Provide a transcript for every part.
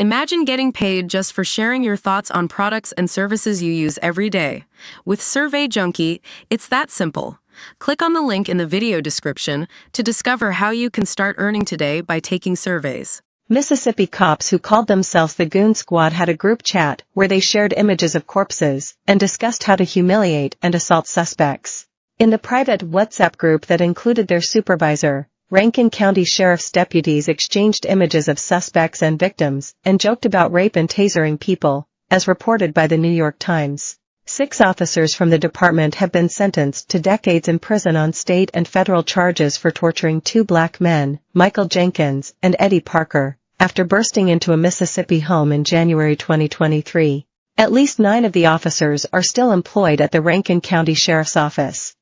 Imagine getting paid just for sharing your thoughts on products and services you use every day. With Survey Junkie, it's that simple. Click on the link in the video description to discover how you can start earning today by taking surveys. Mississippi cops who called themselves the Goon Squad had a group chat where they shared images of corpses and discussed how to humiliate and assault suspects. In the private WhatsApp group that included their supervisor, Rankin County Sheriff's deputies exchanged images of suspects and victims and joked about rape and tasering people, as reported by the New York Times. 6 officers from the department have been sentenced to decades in prison on state and federal charges for torturing 2 black men, Michael Jenkins and Eddie Parker, after bursting into a Mississippi home in January 2023. At least 9 of the officers are still employed at the Rankin County Sheriff's Office.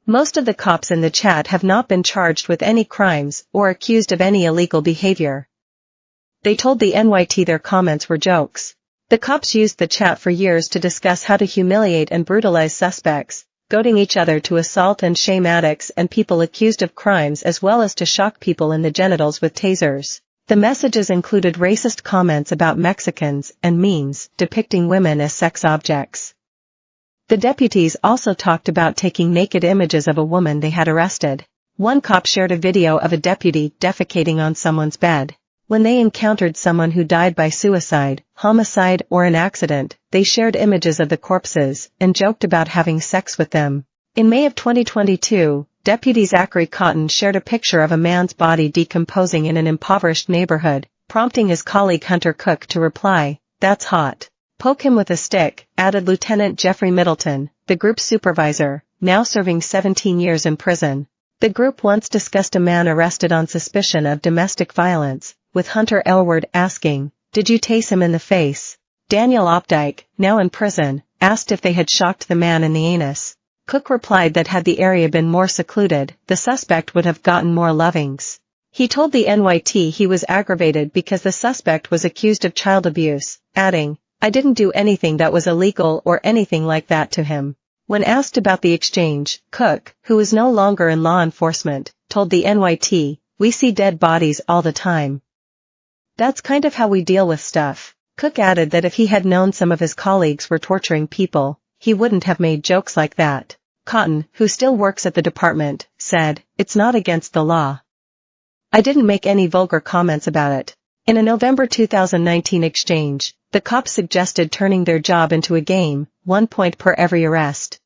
Most of the cops in the chat have not been charged with any crimes or accused of any illegal behavior. They told the NYT their comments were jokes. The cops used the chat for years to discuss how to humiliate and brutalize suspects, goading each other to assault and shame addicts and people accused of crimes, as well as to shock people in the genitals with tasers. The messages included racist comments about Mexicans and memes depicting women as sex objects. The deputies also talked about taking naked images of a woman they had arrested. One cop shared a video of a deputy defecating on someone's bed. When they encountered someone who died by suicide, homicide, or an accident, they shared images of the corpses and joked about having sex with them. In May of 2022, Deputy Zachary Cotton shared a picture of a man's body decomposing in an impoverished neighborhood, prompting his colleague Hunter Cook to reply, "That's hot. Poke him with a stick," added Lieutenant Jeffrey Middleton, the group's supervisor, now serving 17 years in prison. The group once discussed a man arrested on suspicion of domestic violence, with Hunter Elward asking, "Did you tase him in the face?" Daniel Opdyke, now in prison, asked if they had shocked the man in the anus. Cook replied that had the area been more secluded, the suspect would have gotten more lovings. He told the NYT he was aggravated because the suspect was accused of child abuse, adding, "I didn't do anything that was illegal or anything like that to him." When asked about the exchange, Cook, who is no longer in law enforcement, told the NYT, "We see dead bodies all the time. That's kind of how we deal with stuff." Cook added that if he had known some of his colleagues were torturing people, he wouldn't have made jokes like that. Cotton, who still works at the department, said, "It's not against the law. I didn't make any vulgar comments about it." In a November 2019 exchange, the cops suggested turning their job into a game, 1 point per every arrest.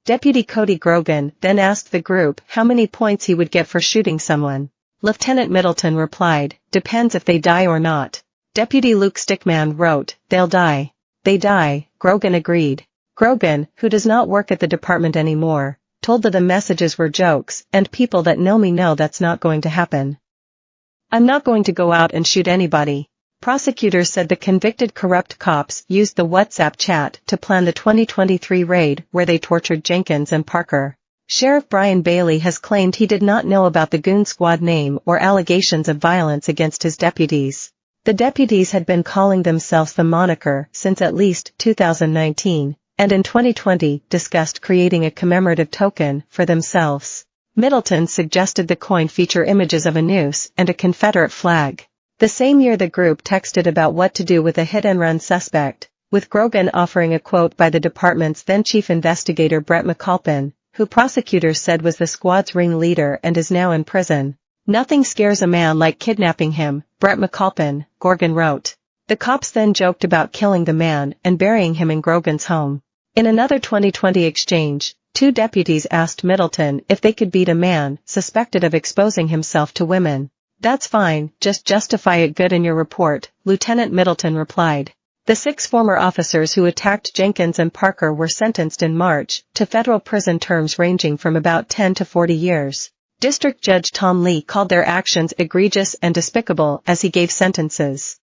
Deputy Cody Grogan then asked the group how many points he would get for shooting someone. Lieutenant Middleton replied, "Depends if they die or not." Deputy Luke Stickman wrote, "They'll die." "They die," Grogan agreed. Grogan, who does not work at the department anymore, told that the messages were jokes, and people that know me know that's not going to happen. "I'm not going to go out and shoot anybody." Prosecutors said the convicted corrupt cops used the WhatsApp chat to plan the 2023 raid where they tortured Jenkins and Parker. Sheriff Brian Bailey has claimed he did not know about the Goon Squad name or allegations of violence against his deputies. The deputies had been calling themselves the moniker since at least 2019, and in 2020 discussed creating a commemorative token for themselves. Middleton suggested the coin feature images of a noose and a Confederate flag. The same year the group texted about what to do with a hit-and-run suspect, with Grogan offering a quote by the department's then-chief investigator Brett McAlpin, who prosecutors said was the squad's ringleader and is now in prison. "Nothing scares a man like kidnapping him," Brett McAlpin, Grogan wrote. The cops then joked about killing the man and burying him in Grogan's home. In another 2020 exchange, 2 deputies asked Middleton if they could beat a man suspected of exposing himself to women. "That's fine, just justify it good in your report," Lieutenant Middleton replied. The 6 former officers who attacked Jenkins and Parker were sentenced in March to federal prison terms ranging from about 10 to 40 years. District Judge Tom Lee called their actions egregious and despicable as he gave sentences.